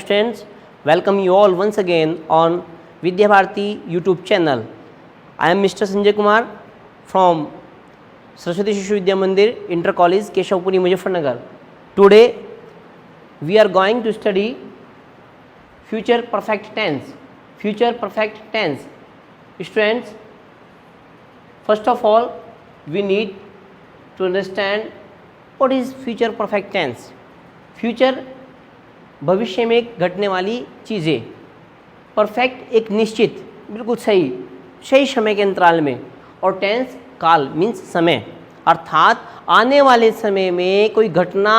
students, welcome you all once again on Vidya Bharati YouTube channel. I am Mr. Sanjay Kumar from Saraswati Shishu Vidya Mandir Inter College, Keshavpuri, Muzaffarnagar. Today we are going to study future perfect tense. Future perfect tense. Students, first of all we need to understand what is future perfect tense. Future भविष्य में घटने वाली चीज़ें, perfect एक निश्चित बिल्कुल सही समय के अंतराल में, और टेंस काल मीन्स समय, अर्थात आने वाले समय में कोई घटना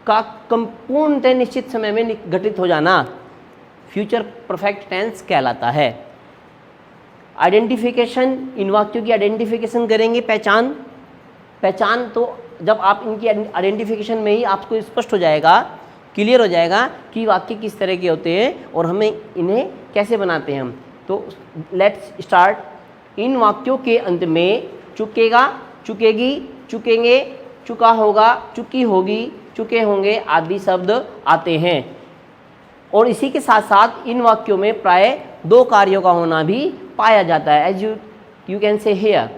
का पूर्णतः निश्चित समय में घटित हो जाना फ्यूचर परफेक्ट टेंस कहलाता है। आइडेंटिफिकेशन, इन वाक्यों की आइडेंटिफिकेशन करेंगे, पहचान तो जब आप इनकी आइडेंटिफिकेशन में ही आपको स्पष्ट हो जाएगा, क्लियर हो जाएगा कि वाक्य किस तरह के होते हैं और हमें इन्हें कैसे बनाते हैं हम। तो लेट्स स्टार्ट। इन वाक्यों के अंत में चुकेगा, चुकेगी, चुकेंगे, चुका होगा, चुकी होगी, चुके होंगे आदि शब्द आते हैं। और इसी के साथ साथ इन वाक्यों में प्राय दो कार्यों का होना भी पाया जाता है। As you can say here,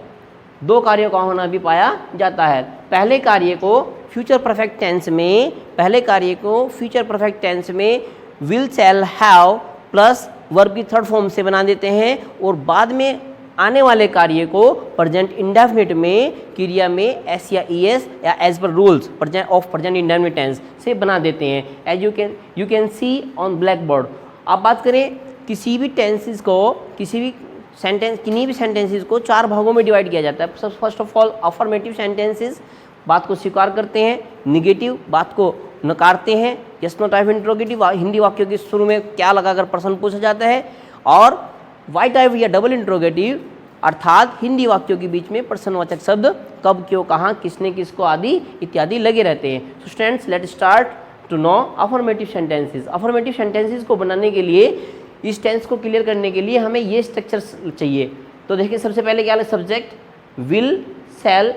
दो कार्यों का होना भी पाया जाता है। पहले कार्य को फ्यूचर परफेक्ट टेंस में will, shall, have plus verb की थर्ड फॉर्म से बना देते हैं, और बाद में आने वाले कार्य को प्रेजेंट इंडेफिनिट में क्रिया में एस या ईएस या एज पर rules of present indefinite tense से बना देते हैं। As you can see on blackboard. अब बात करें किसी भी टेंसेस को, किन्हीं भी सेंटेंसेस को चार भागों में डिवाइड किया जाता है। First of all affirmative sentences, बात को स्वीकार करते हैं, निगेटिव बात को नकारते हैं, yes no type interrogative, Hindi वाक्यों के शुरू में क्या लगाकर प्रश्न पूछा जाता है, और वाई टाइप या डबल इंट्रोगेटिव, अर्थात हिंदी वाक्यों के बीच में प्रश्नवाचक शब्द कब, क्यों, कहाँ, किसने, किसको आदि इत्यादि लगे रहते हैं। So students, let start to know affirmative sentences. Affirmative sentences को बनाने के लिए, इस टेंस को क्लियर करने के लिए हमें ये स्ट्रक्चर चाहिए। तो देखिए सबसे पहले क्या है, सब्जेक्ट विल, शैल,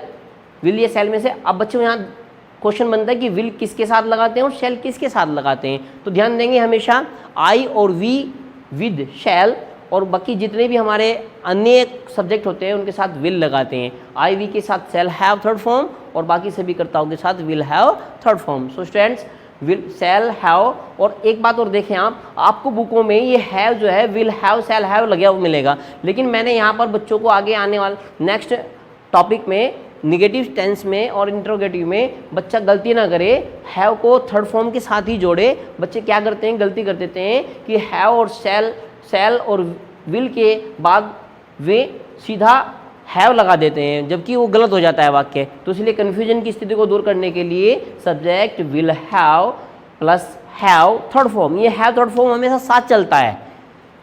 विल या शैल में से अब बच्चों यहाँ क्वेश्चन बनता है कि विल किसके साथ लगाते हैं और शैल किसके साथ लगाते हैं। तो ध्यान देंगे हमेशा आई और वी विद शैल, और बाकी जितने भी हमारे अन्य सब्जेक्ट होते हैं उनके साथ विल लगाते हैं। आई वी के साथ शैल हैव थर्ड फॉर्म, और बाकी सभी कर्ताओं के साथ will have third form. So students, will, shall, have, और एक बात और देखें आपको बुकों में ये हैव जो है विल हैव, शैल हैव लगा हुआ मिलेगा, लेकिन मैंने यहाँ पर बच्चों को आगे आने वाले नेक्स्ट टॉपिक में निगेटिव टेंस में और इंट्रोगेटिव में बच्चा गलती ना करे, हैव को थर्ड फॉर्म के साथ ही जोड़े। बच्चे क्या करते हैं, गलती कर देते हैं कि हैव और शैल और विल के बाद वे सीधा हैव लगा देते हैं, जबकि वो गलत हो जाता है वाक्य। तो इसलिए कन्फ्यूजन की स्थिति को दूर करने के लिए subject will have plus have third form, ये हैव थर्ड फॉर्म हमेशा साथ चलता है,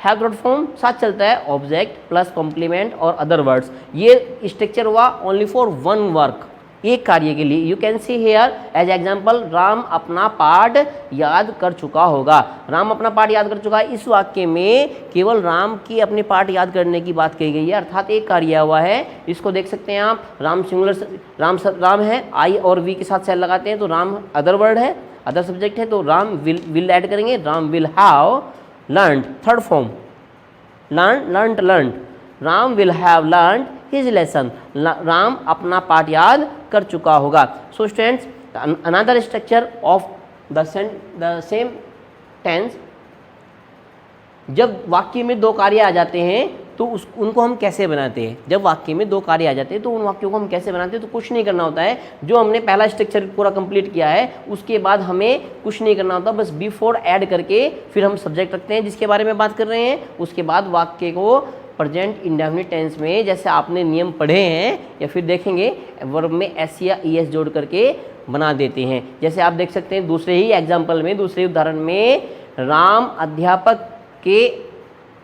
हैव थर्ड फॉर्म साथ चलता है, ऑब्जेक्ट प्लस कॉम्प्लीमेंट और अदर वर्ड्स। ये स्ट्रक्चर हुआ ओनली फॉर वन वर्क, एक कार्य के लिए। You can see here as example, Ram अपना पाठ याद कर चुका होगा। राम अपना पाठ याद कर चुका है, इस वाक्य में केवल राम की अपने पाठ याद करने की बात कही गई है, अर्थात एक कार्य हुआ है। इसको देख सकते हैं आप, राम सिंगुलर, राम है, आई और वी के साथ शैल लगाते हैं तो राम अदर वर्ड है, अदर सब्जेक्ट है, तो राम विल ऐड करेंगे, Ram will have learned third form, learn, Ram will have learned his lesson, Ram अपना पाठ याद कर चुका होगा। So students, another structure of the same tense, जब वाक्य में दो कार्य आ जाते हैं तो उनको हम कैसे बनाते हैं। जब वाक्य में दो कार्य आ जाते हैं तो उन वाक्यों को हम कैसे बनाते हैं, तो कुछ नहीं करना होता है। जो हमने पहला स्ट्रक्चर पूरा कंप्लीट किया है उसके बाद हमें कुछ नहीं करना होता, बस बिफोर ऐड करके फिर हम सब्जेक्ट रखते हैं जिसके बारे में बात कर रहे हैं, उसके बाद वाक्य को प्रेजेंट इंडेफिनिट टेंस में जैसे आपने नियम पढ़े हैं या फिर देखेंगे वर्ब में एस या ईएस जोड़ करके बना देते हैं। जैसे आप देख सकते हैं दूसरे ही एग्जाम्पल में, दूसरे उदाहरण में, राम अध्यापक के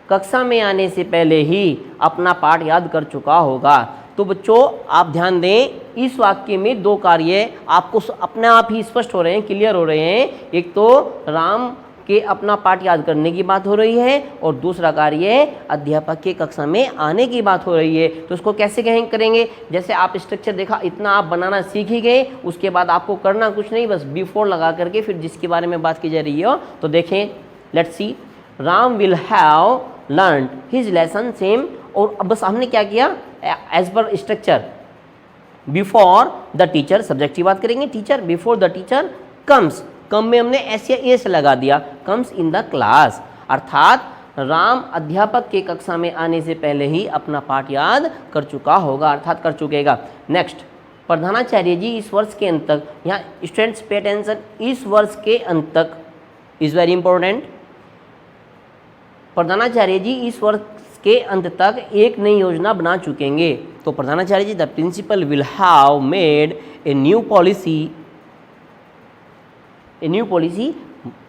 कक्षा में आने से पहले ही अपना पाठ याद कर चुका होगा। तो बच्चों आप ध्यान दें, इस वाक्य में दो कार्य आपको अपने आप ही स्पष्ट हो रहे हैं, क्लियर हो रहे हैं। एक तो राम के अपना पाठ याद करने की बात हो रही है, और दूसरा कार्य अध्यापक के कक्षा में आने की बात हो रही है। तो उसको कैसे करेंगे, जैसे आप स्ट्रक्चर देखा, इतना आप बनाना सीख ही गए, उसके बाद आपको करना कुछ नहीं, बस बिफोर लगा करके फिर जिसके बारे में बात की जा रही हो तो देखें। Let's see, Ram will have learn his lesson same, और अब बस हमने क्या किया, as per structure, before the teacher, subject की बात करेंगे, teacher, before the teacher comes, come में हमने एस या एस लगा दिया, कम्स इन द क्लास, अर्थात राम अध्यापक के कक्षा में आने से पहले ही अपना पाठ याद कर चुका होगा, अर्थात कर चुकेगा। नेक्स्ट, प्रधानाचार्य जी इस वर्ष के अंत तक, यहाँ स्टूडेंट्स पे अटेंशन, इस वर्ष के अंत तक इज वेरी इंपॉर्टेंट। प्रधानाचार्य जी इस वर्ष के अंत तक एक नई योजना बना चुकेंगे, तो प्रधानाचार्य ji the principal will have made a new policy, a new policy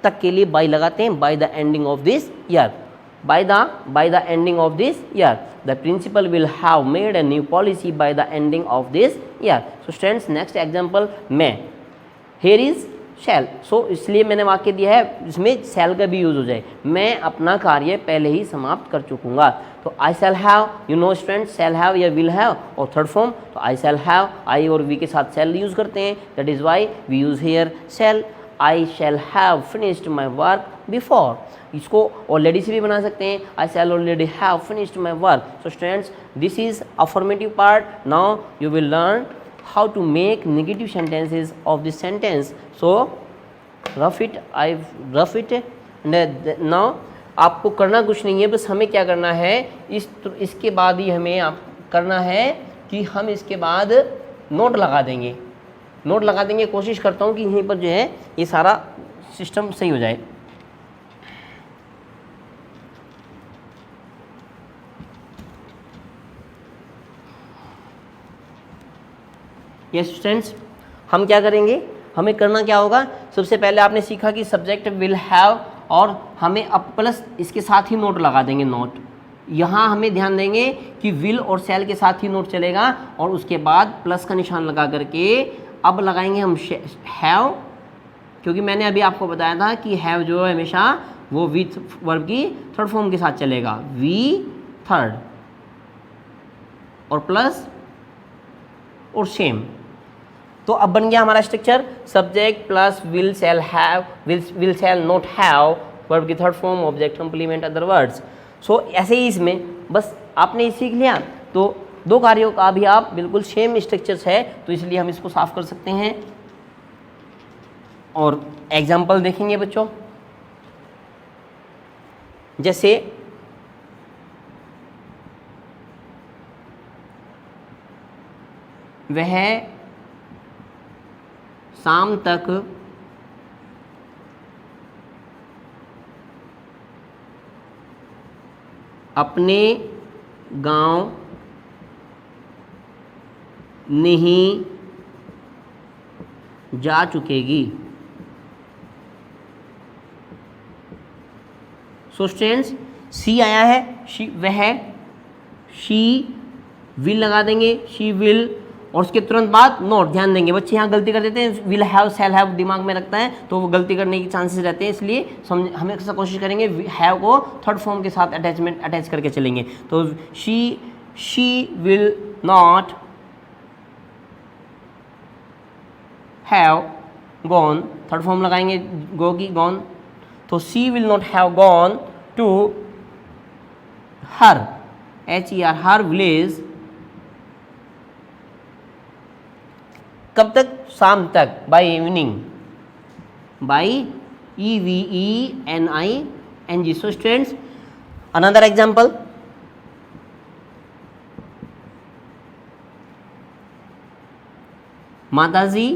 तक के लिए बाय लगाते हैं, by the ending of this year, by the ending of this year, the principal will have made a new policy by the ending of this year. So students, next example मैं, here is shall, so इसलिए मैंने वाक्य दिया है इसमें shall का भी use हो जाए, मैं अपना कार्य पहले ही समाप्त कर चुकूंगा, तो I shall have, you know students, shall have या will have, और थर्ड फॉर्म तो I shall have, I और we के साथ shall यूज करते हैं, that is why we use here shall, I shall have finished my work before, इसको already से भी बना सकते हैं, I shall already have finished my work. So students, this is affirmative part, now you will learn how to make negative sentences of this sentence. So rough it, I rough it, now आपको करना कुछ नहीं है, बस हमें क्या करना है, इसके बाद ही हमें आप करना है कि हम इसके बाद नोट लगा देंगे, नोट लगा देंगे, कोशिश करता हूँ कि यहीं पर जो है ये सारा सिस्टम सही हो जाए। यस स्टूडेंट्स, हम क्या करेंगे, हमें करना क्या होगा, सबसे पहले आपने सीखा कि सब्जेक्ट विल हैव, और हमें अब प्लस इसके साथ ही नोट लगा देंगे, नोट यहाँ हमें ध्यान देंगे कि विल और शैल के साथ ही नोट चलेगा, और उसके बाद प्लस का निशान लगा करके अब लगाएंगे हम हैव, क्योंकि मैंने अभी आपको बताया था कि हैव जो है हमेशा वो विथ वर्ब की थर्ड फॉर्म के साथ चलेगा, वी थर्ड और प्लस और सेम। तो अब बन गया हमारा structure, subject plus will shall have, will shall not have, verb की third form, object complement other words. So ऐसे ही इसमें बस आपने सीख लिया, तो दो कार्यों का भी आप बिल्कुल सेम स्ट्रक्चर्स है, तो इसलिए हम इसको साफ कर सकते हैं और एग्जाम्पल देखेंगे बच्चों। जैसे वह शाम तक अपने गांव नहीं जा चुकेगी। सो स्टूडेंट्स, सी आया है, शी वह, शी विल लगा देंगे, शी विल, और उसके तुरंत बाद नोट। ध्यान देंगे बच्चे यहाँ गलती कर देते हैं, विल हैव शैल हैव दिमाग में रखता है तो वो गलती करने के चांसेस रहते हैं, इसलिए हमेशा कोशिश करेंगे हैव को थर्ड फॉर्म के साथ अटैच करके चलेंगे। तो she will not have gone, third form लगाएंगे गो की, गॉन, तो she will not have gone to her, HER, her village, कब तक, शाम तक, by evening, by EVENING। So students, another example, माताजी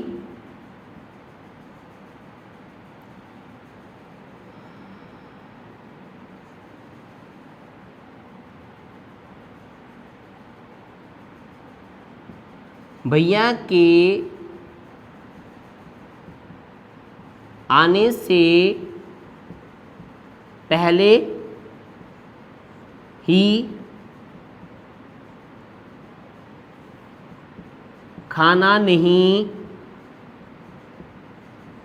भैया के आने से पहले ही खाना नहीं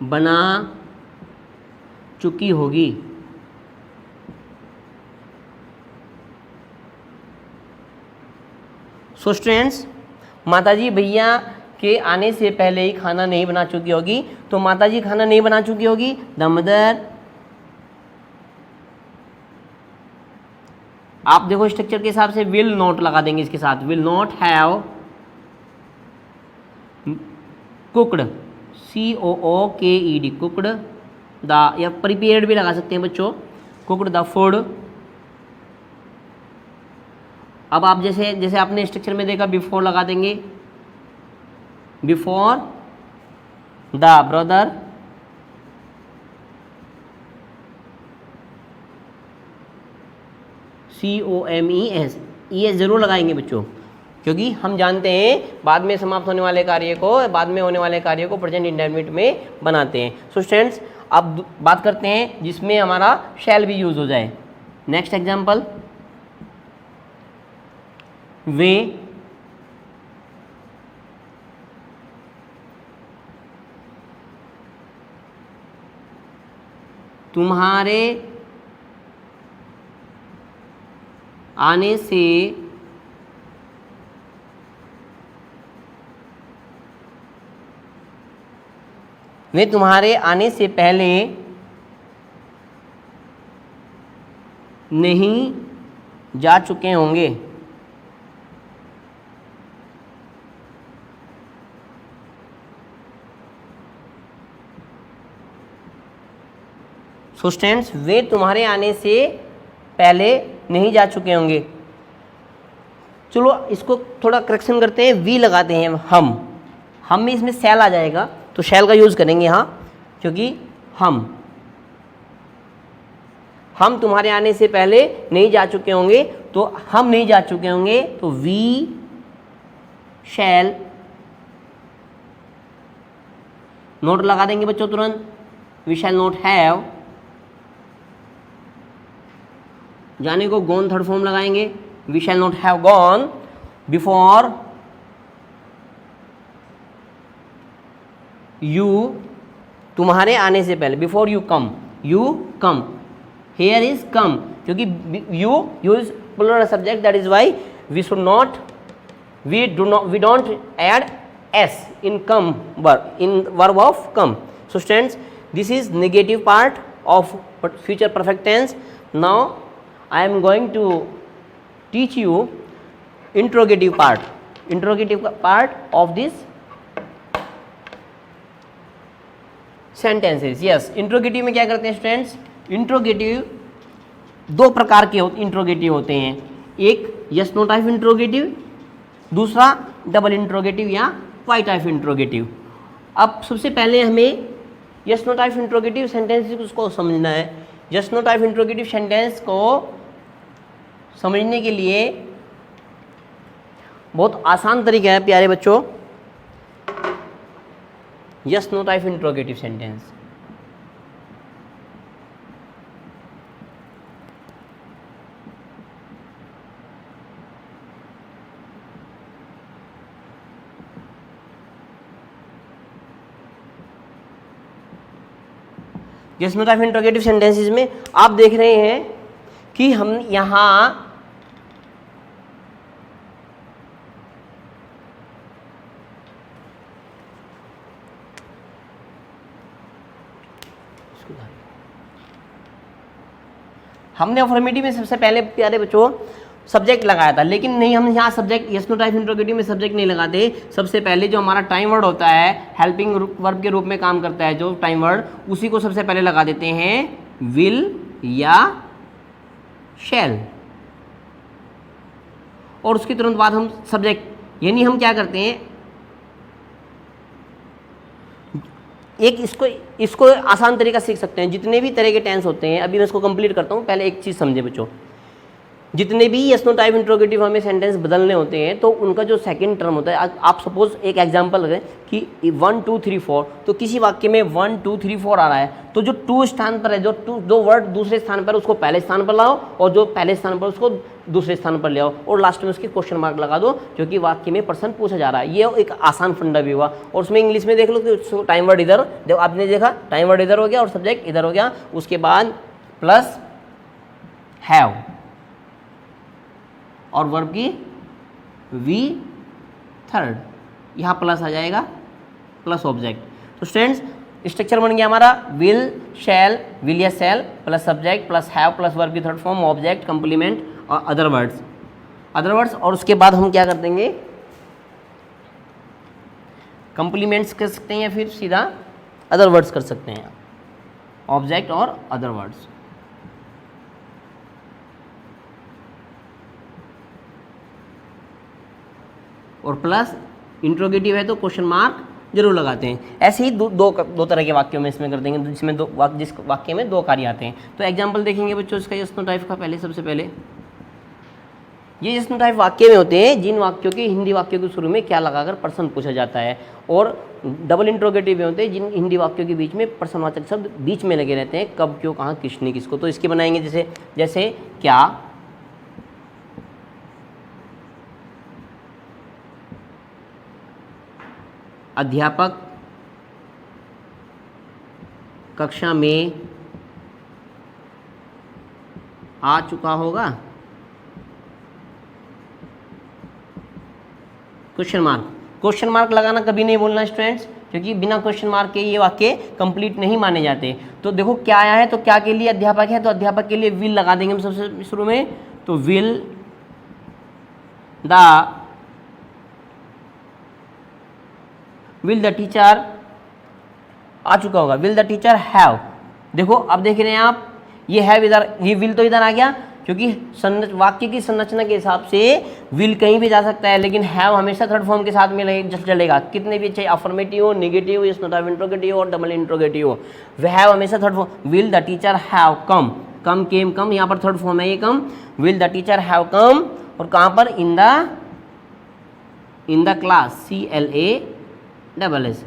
बना चुकी होगी। सो स्टूडेंट्स, माताजी भैया के आने से पहले ही खाना नहीं बना चुकी होगी, तो माताजी खाना नहीं बना चुकी होगी, द मदर आप देखो स्ट्रक्चर के हिसाब से विल नॉट लगा देंगे इसके साथ, will not have cooked, COOKED, cooked the, या प्रिपेयर्ड भी लगा सकते हैं बच्चों, कुकड द फूड। अब आप जैसे जैसे आपने स्ट्रक्चर में देखा बिफोर लगा देंगे, before the brother COMES, ES जरूर लगाएंगे बच्चों, क्योंकि हम जानते हैं बाद में समाप्त होने वाले कार्य को, बाद में होने वाले कार्य को प्रेजेंट इंडेफिनिट में बनाते हैं। सो स्टूडेंट्स अब बात करते हैं जिसमें हमारा शैल भी यूज हो जाए। नेक्स्ट एग्जांपल, वे तुम्हारे आने से वे तुम्हारे आने से पहले नहीं जा चुके होंगे। सो स्टूडेंट्स वे तुम्हारे आने से पहले नहीं जा चुके होंगे। चलो इसको थोड़ा करेक्शन करते हैं, वी लगाते हैं हम में इसमें शैल आ जाएगा, तो शैल का यूज़ करेंगे यहाँ, क्योंकि हम तुम्हारे आने से पहले नहीं जा चुके होंगे, तो हम नहीं जा चुके होंगे तो वी शैल नोट लगा देंगे बच्चों तुरंत, वी शैल नोट हैव, जाने को गॉन थर्ड फॉर्म लगाएंगे, we shall not have gone before you, तुम्हारे आने से पहले, before you come, here is come, क्योंकि you is plural subject, that is why we should not, we don't add S in come verb, in verb of come. So students this is negative part of future perfect tense. Now I am going to teach you interrogative part of this sentences. Yes, interrogative में क्या करते हैं students? Interrogative दो प्रकार के interrogative होते हैं, एक यस नो टाइप इंट्रोगेटिव, दूसरा डबल इंट्रोगेटिव या वाई टाइप इंट्रोगेटिव। अब सबसे पहले हमें yes no type interrogative sentence को समझना है। Yes no type interrogative sentence को समझने के लिए बहुत आसान तरीका है प्यारे बच्चों, yes no type interrogative sentence. Yes no type interrogative sentences में आप देख रहे हैं कि हम यहाँ हमने अफर्मेटिव में सबसे पहले प्यारे बच्चों सब्जेक्ट लगाया था, लेकिन नहीं, हम यहाँ subject yes no type interrogative में सब्जेक्ट नहीं लगाते। सबसे पहले जो हमारा टाइम वर्ड होता है, हेल्पिंग वर्ब के रूप में काम करता है जो टाइम वर्ड, उसी को सबसे पहले लगा देते हैं विल या शैल, और उसके तुरंत बाद हम सब्जेक्ट, यानी हम क्या करते हैं, एक इसको आसान तरीका सीख सकते हैं। जितने भी तरह के टेंस होते हैं, अभी मैं इसको कंप्लीट करता हूँ, पहले एक चीज़ समझे बच्चों, जितने भी यस नो टाइप इंट्रोगेटिव हमें सेंटेंस बदलने होते हैं, तो उनका जो सेकंड टर्म होता है, आप सपोज एक एग्जांपल लें कि 1 2 3 4, तो किसी वाक्य में 1 2 3 4 आ रहा है, तो जो टू स्थान पर है, जो वर्ड दूसरे स्थान पर, उसको पहले स्थान पर लाओ, और जो पहले स्थान पर उसको दूसरे स्थान पर ले आओ, और लास्ट में उसके क्वेश्चन मार्क लगा दो, क्योंकि वाक्य में प्रश्न पूछा जा रहा है। ये एक आसान फंडा भी हुआ। और उसमें इंग्लिश में देख लो कि टाइम वर्ड इधर, जब आपने देखा टाइम वर्ड इधर हो गया और सब्जेक्ट इधर हो गया, उसके बाद प्लस हैव और वर्ब की वी थर्ड, यहाँ प्लस आ जाएगा, प्लस ऑब्जेक्ट। तो स्टूडेंट्स स्ट्रक्चर बन गया हमारा विल शैल, विल या शैल plus subject plus have plus verb की थर्ड फॉर्म ऑब्जेक्ट कंप्लीमेंट और अदर वर्ड्स, और उसके बाद हम क्या कर देंगे, कंप्लीमेंट्स कर सकते हैं या फिर सीधा अदर वर्ड्स कर सकते हैं, ऑब्जेक्ट और अदर वर्ड्स। और प्लस इंट्रोगेटिव है तो क्वेश्चन मार्क जरूर लगाते हैं। ऐसे ही दो तरह के वाक्यों में इसमें कर देंगे, जिसमें जिस वाक्य में दो कार्य आते हैं। तो एग्जांपल देखेंगे बच्चों इसका यस नो टाइप का। पहले सबसे पहले ये यस नो टाइप वाक्य में होते हैं जिन वाक्यों के हिंदी वाक्यों के शुरू में क्या लगाकर प्रश्न पूछा जाता है, और डबल इंट्रोगेटिव में होते हैं जिन हिंदी वाक्यों के बीच में प्रश्नवाचक शब्द बीच में लगे रहते हैं, कब, क्यों, कहाँ, किसने, किसको। तो इसके बनाएंगे जैसे क्या, अध्यापक कक्षा में आ चुका होगा, क्वेश्चन मार्क लगाना कभी नहीं बोलना स्टूडेंट्स, क्योंकि बिना क्वेश्चन मार्क के ये वाक्य कंप्लीट नहीं माने जाते। तो देखो क्या आया है, तो क्या के लिए अध्यापक है, तो अध्यापक के लिए विल लगा देंगे हम सबसे शुरू में। तो विल द टीचर आ चुका होगा, विल द टीचर हैव। देखो अब देख रहे हैं आप, ये हैव इधर, ये विल तो इधर आ गया, क्योंकि वाक्य की संरचना के हिसाब से विल कहीं भी जा सकता है, लेकिन हैव हमेशा थर्ड फॉर्म के साथ में चलेगा, कितने भी चाहे अफर्मेटिव हो, negative, yes no type interrogative और डबल इंट्रोगेटिव हो, वह हैव हमेशा third form. Will the teacher have come, come came come, यहाँ पर थर्ड फॉर्म है ये come, will the teacher have come, और कहाँ पर, in the class, CLASS,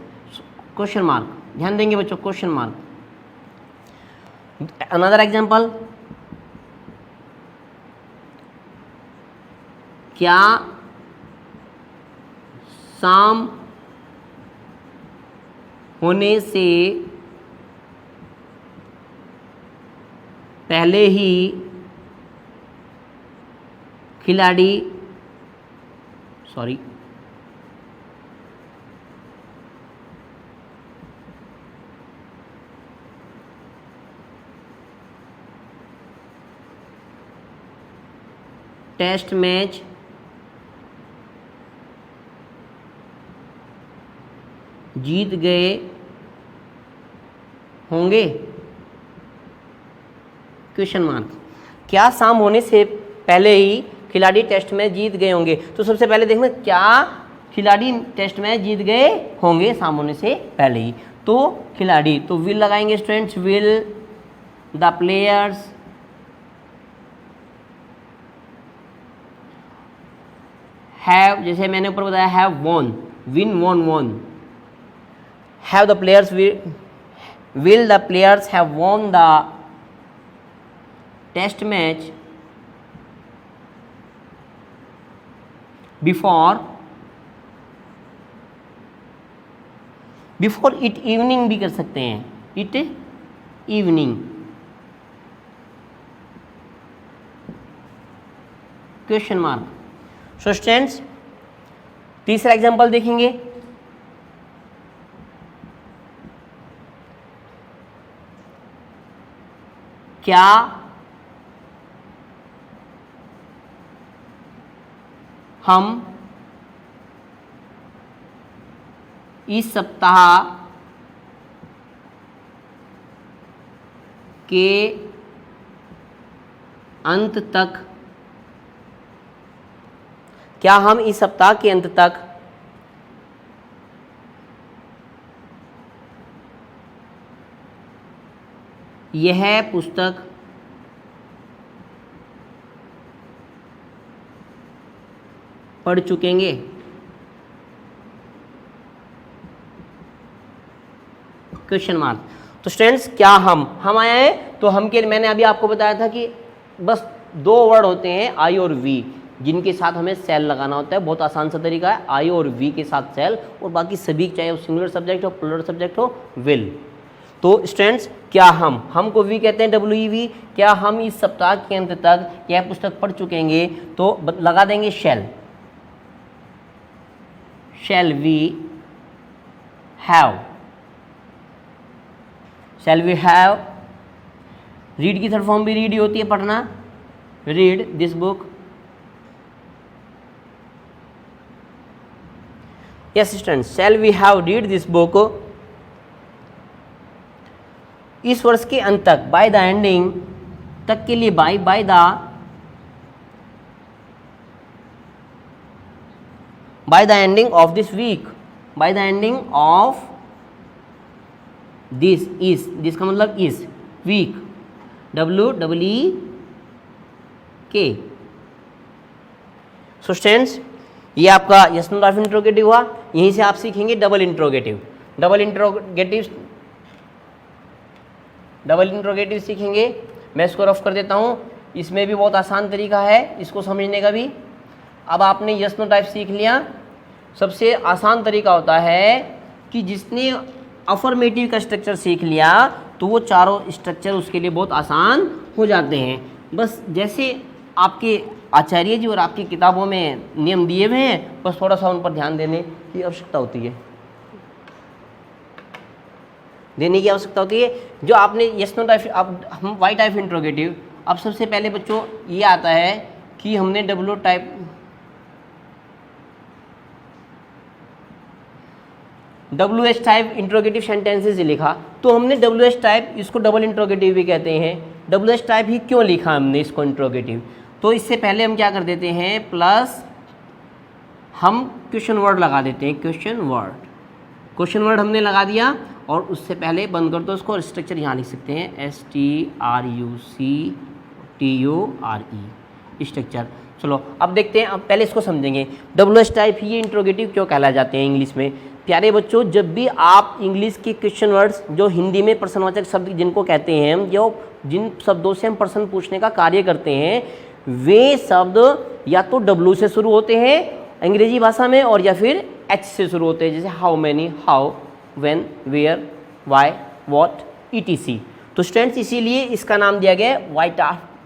question mark, ध्यान देंगे बच्चों, क्वेश्चन मार्क। अनदर एग्जांपल, क्या शाम होने से पहले ही खिलाड़ी, सॉरी, टेस्ट मैच जीत गए होंगे, क्वेश्चन मार्क। क्या शाम होने से पहले ही खिलाड़ी टेस्ट मैच जीत गए होंगे, तो सबसे पहले देखना क्या खिलाड़ी टेस्ट मैच जीत गए होंगे शाम होने से पहले ही, तो खिलाड़ी, तो विल लगाएंगे students, will the players have, जैसे मैंने ऊपर बताया have won, win won won, have the players, will the players have won the test match before it evening भी कर सकते हैं, it evening, question mark. So students तीसरा एग्जांपल देखेंगे, क्या हम इस सप्ताह के अंत तक, क्या हम इस सप्ताह के अंत तक यह पुस्तक पढ़ चुकेंगे, क्वेश्चन मार्क। तो स्टूडेंट्स क्या हम आया है, तो हम के मैंने अभी आपको बताया था कि बस दो वर्ड होते हैं आई और वी, जिनके साथ हमें सेल लगाना होता है। बहुत आसान सा तरीका है, आई और वी के साथ सेल, और बाकी सभी चाहे वो सिंगुलर सब्जेक्ट हो, प्लूरल सब्जेक्ट हो, विल। तो स्टूडेंट्स क्या हम को वी कहते हैं, WEV। क्या हम इस सप्ताह के अंत तक यह पुस्तक पढ़ चुकेंगे, तो लगा देंगे शैल वी हैव। रीड की थर्ड फॉर्म भी रीड ही होती है, पढ़ना। Read this book. Yes students, shall we have read this book. इस वर्ष के अंत तक, बाय द एंडिंग, तक के लिए by the ending of this week, by the ending of this का मतलब इस वीक, WEEK। सो स्टूडेंट्स, ये आपका यस नो टाइप इंट्रोगेटिव हुआ। यहीं से आप सीखेंगे डबल इंट्रोगेटिव। डबल इंट्रोगेटिव सीखेंगे। मैं इसको रफ कर देता हूँ। इसमें भी बहुत आसान तरीका है इसको समझने का भी। अब आपने यस नो टाइप सीख लिया। सबसे आसान तरीका होता है कि जिसने अफर्मेटिव का स्ट्रक्चर सीख लिया तो वो चारों स्ट्रक्चर उसके लिए बहुत आसान हो जाते हैं। बस जैसे आपके आचार्य जी और आपकी किताबों में नियम दिए हुए हैं, बस थोड़ा सा उन पर ध्यान देने की आवश्यकता होती है, जो आपने यस नो टाइप, अब हम वाई टाइप इंट्रोगेटिव। अब सबसे पहले बच्चों ये आता है कि हमने WH टाइप इंट्रोगेटिव सेंटेंसेस लिखा, तो हमने WH टाइप, इसको डबल इंट्रोगेटिव भी कहते हैं। WH टाइप ही क्यों लिखा हमने इसको इंट्रोगेटिव? तो इससे पहले हम क्या कर देते हैं, प्लस हम क्वेश्चन वर्ड लगा देते हैं। क्वेश्चन वर्ड हमने लगा दिया और उससे पहले बंद कर दो इसको। स्ट्रक्चर यहाँ लिख सकते हैं, STRUCTURE स्ट्रक्चर। चलो अब देखते हैं, अब पहले इसको समझेंगे WH टाइप ये इंट्रोगेटिव क्यों कहला जाते हैं इंग्लिश में। प्यारे बच्चों, जब भी आप इंग्लिश के क्वेश्चन वर्ड्स, जो हिंदी में प्रश्नवाचक शब्द जिनको कहते हैं, जो जिन शब्दों से हम प्रश्न पूछने का कार्य करते हैं, वे शब्द या तो W से शुरू होते हैं अंग्रेजी भाषा में, और या फिर H से शुरू होते हैं, जैसे how many, how, when, where, why, what, ETC। तो स्टूडेंट्स इसीलिए इसका नाम दिया गया है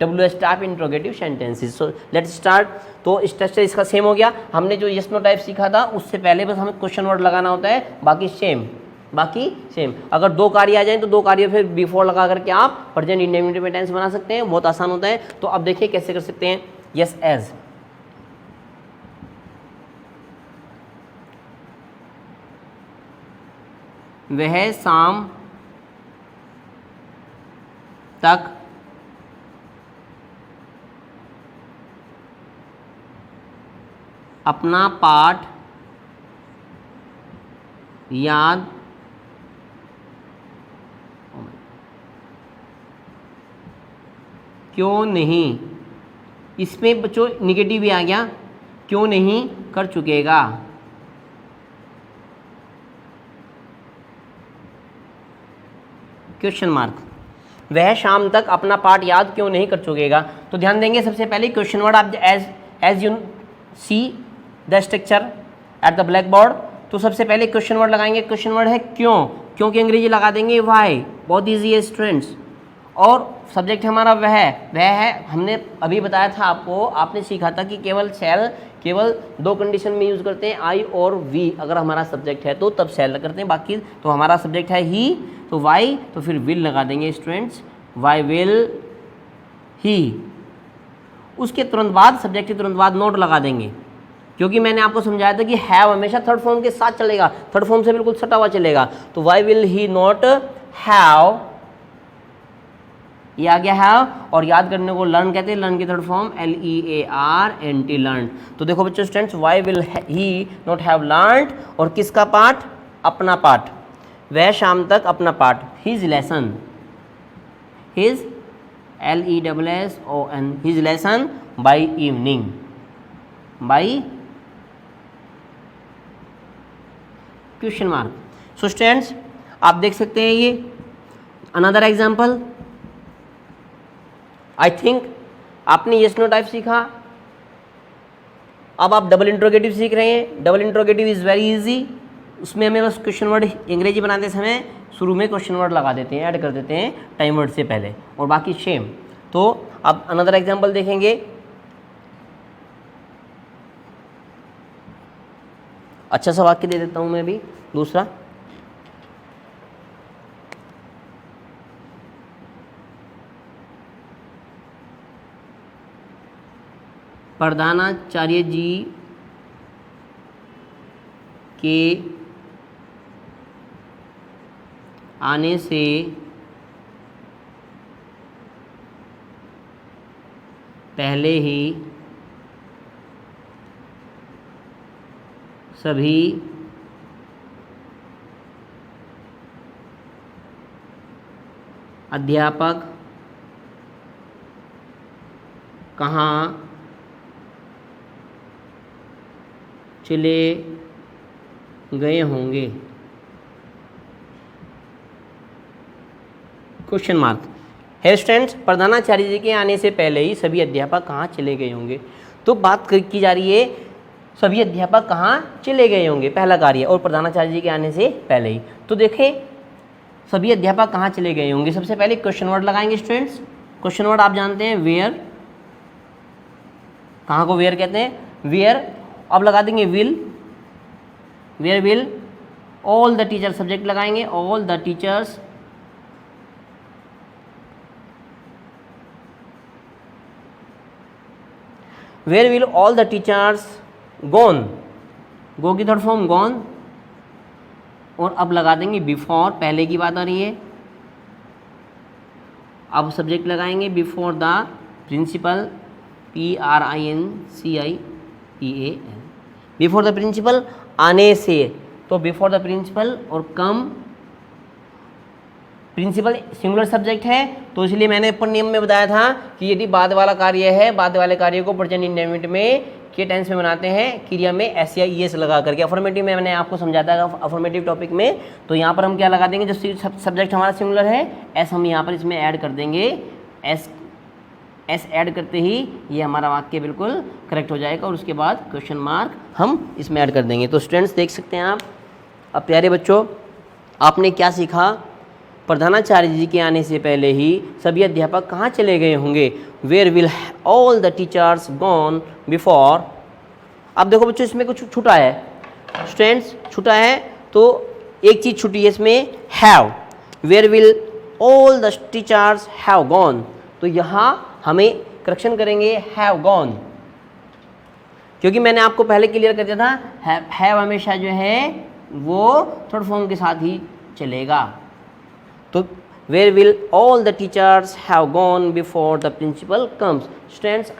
WH type interrogative sentences. So let's start. तो स्ट्रक्चर इसका सेम हो गया। हमने जो यस नो टाइप सीखा था उससे पहले बस हमें क्वेश्चन वर्ड लगाना होता है, बाकी सेम। अगर दो कार्य आ जाएं तो दो कार्य फिर बिफोर लगा करके आप प्रेजेंट इंडेफिनिट टेंस बना सकते हैं। बहुत आसान होता है। तो अब देखिए कैसे कर सकते हैं। यस एज, वह शाम तक अपना पाठ याद क्यों नहीं, इसमें बच्चों निगेटिव भी आ गया, क्यों नहीं कर चुकेगा। क्वेश्चन मार्क, वह शाम तक अपना पाठ याद क्यों नहीं कर चुकेगा। तो ध्यान देंगे सबसे पहले क्वेश्चन वर्ड। आप as you see the structure at the black board, तो सबसे पहले क्वेश्चन वर्ड लगाएंगे। क्वेश्चन वर्ड है क्यों, क्यों की अंग्रेजी लगा देंगे वाई, बहुत ईजी है स्टूडेंट्स। और सब्जेक्ट हमारा वह है। हमने अभी बताया था आपको, आपने सीखा था कि केवल दो कंडीशन में यूज़ करते हैं, आई और वी। अगर हमारा सब्जेक्ट है तो तब शैल करते हैं, बाकी तो हमारा सब्जेक्ट है ही, तो वाई, तो फिर विल लगा देंगे स्टूडेंट्स, वाई विल ही। उसके तुरंत बाद, सब्जेक्ट के तुरंत बाद नोट लगा देंगे, क्योंकि मैंने आपको समझाया था कि हैव हमेशा थर्ड फॉर्म के साथ चलेगा, थर्ड फॉर्म से बिल्कुल सटा हुआ चलेगा। तो why will he not have, ये आ गया हैव। और याद करने को लर्न कहते हैं, लर्न की थर्ड फॉर्म LEARNT, लर्न। तो देखो बच्चों students, why will he not have learned, और किसका पाठ, अपना पाठ, वह शाम तक अपना पाठ, his lesson, his LESSON, his lesson by evening, by question mark. So students आप देख सकते हैं ये अनदर एग्जाम्पल। आई थिंक आपने यस नो टाइप सीखा। अब आप डबल इंट्रोगेटिव सीख रहे हैं। Double interrogative is very easy. उसमें हमें बस क्वेश्चन वर्ड अंग्रेजी बनाते समय शुरू में क्वेश्चन वर्ड लगा देते हैं, ऐड कर देते हैं टाइम वर्ड से पहले, और बाकी सेम। तो अब अनदर एग्जाम्पल देखेंगे। अच्छा सा वाक्य दे देता हूं मैं भी दूसरा। प्रधानाचार्य जी के आने से पहले ही सभी अध्यापक कहाँ चले गए होंगे? क्वेश्चन मार्क है स्टूडेंट्स। प्रधानाचार्य जी के आने से पहले ही सभी अध्यापक कहाँ चले गए होंगे? तो बात की जा रही है सभी अध्यापक कहाँ चले गए होंगे, पहला कार्य, और प्रधानाचार्य जी के आने से पहले ही। तो देखें सभी अध्यापक कहाँ चले गए होंगे, सबसे पहले क्वेश्चन वर्ड लगाएंगे स्टूडेंट्स। क्वेश्चन वर्ड आप जानते हैं वेयर, कहाँ को वेयर कहते हैं, वेयर। अब लगा देंगे will, where will all the teacher, subject लगाएंगे all the teachers where will all the teachers gone, go की थर्ड फॉर्म गॉन, और अब लगा देंगे बिफोर, पहले की बात आ रही है। अब सब्जेक्ट लगाएंगे before the principal, PRINCIPAL, before the principal, आने से, तो बिफोर द प्रिंसिपल, और कम, प्रिंसिपल सिंगुलर सब्जेक्ट है, तो इसलिए मैंने ऊपर नियम में बताया था कि यदि बाद वाला कार्य है, बाद वाले कार्य को प्रेजेंट इंडेफिनिट में के टेंस में बनाते हैं क्रिया में एस या ईएस लगा करके। अफर्मेटिव में मैंने आपको समझाया था अफर्मेटिव टॉपिक में, तो यहाँ पर हम क्या लगा देंगे, जो सब्जेक्ट हमारा सिंगुलर है एस हम यहाँ पर इसमें ऐड कर देंगे, एस ऐड करते ही ये हमारा वाक्य बिल्कुल करेक्ट हो जाएगा, और उसके बाद क्वेश्चन मार्क हम इसमें ऐड कर देंगे। तो स्टूडेंट्स देख सकते हैं आप। अब प्यारे बच्चों आपने क्या सीखा, प्रधानाचार्य जी के आने से पहले ही सभी अध्यापक कहाँ चले गए होंगे, where will all the teachers gone before. अब देखो बच्चों इसमें कुछ छूटा है स्टूडेंट्स, छूटा है, तो एक चीज़ छूटी है इसमें, have, where will all the teachers have gone, तो यहाँ हमें करेक्शन करेंगे हैव गॉन, क्योंकि मैंने आपको पहले क्लियर कर दिया था हैव हमेशा जो है वो थर्ड फॉर्म के साथ ही चलेगा। तो where will all the teachers have gone before the principal comes. Students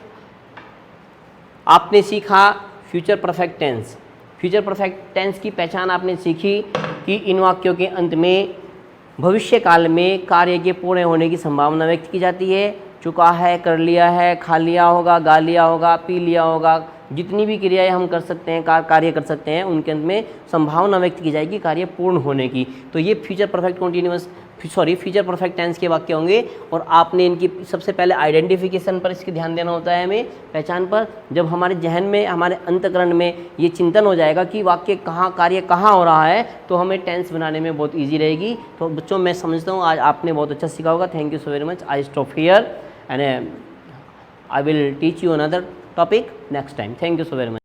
आपने सीखा future perfect tense. Future perfect tense की पहचान आपने सीखी कि इन वाक्यों के अंत में भविष्य काल में कार्य के पूर्ण होने की संभावना व्यक्त की जाती है। चुका है, कर लिया है, खा लिया होगा, गा लिया होगा, पी लिया होगा, जितनी भी क्रियाएं हम कर सकते हैं, कार्य कर सकते हैं, उनके अंत में संभावना व्यक्त की जाएगी कार्य पूर्ण होने की। तो ये फ्यूचर फ्यूचर परफेक्ट टेंस के वाक्य होंगे, और आपने इनकी सबसे पहले आइडेंटिफिकेशन पर इसके ध्यान देना होता है हमें, पहचान पर। जब हमारे जहन में, हमारे अंतःकरण में ये चिंतन हो जाएगा कि वाक्य कहाँ, कार्य कहाँ हो रहा है, तो हमें टेंस बनाने में बहुत ईजी रहेगी। तो बच्चों मैं समझता हूँ आज आपने बहुत अच्छा सीखा होगा। Thank you so very much. I stop here and I will teach you another topic next time. Thank you so very much.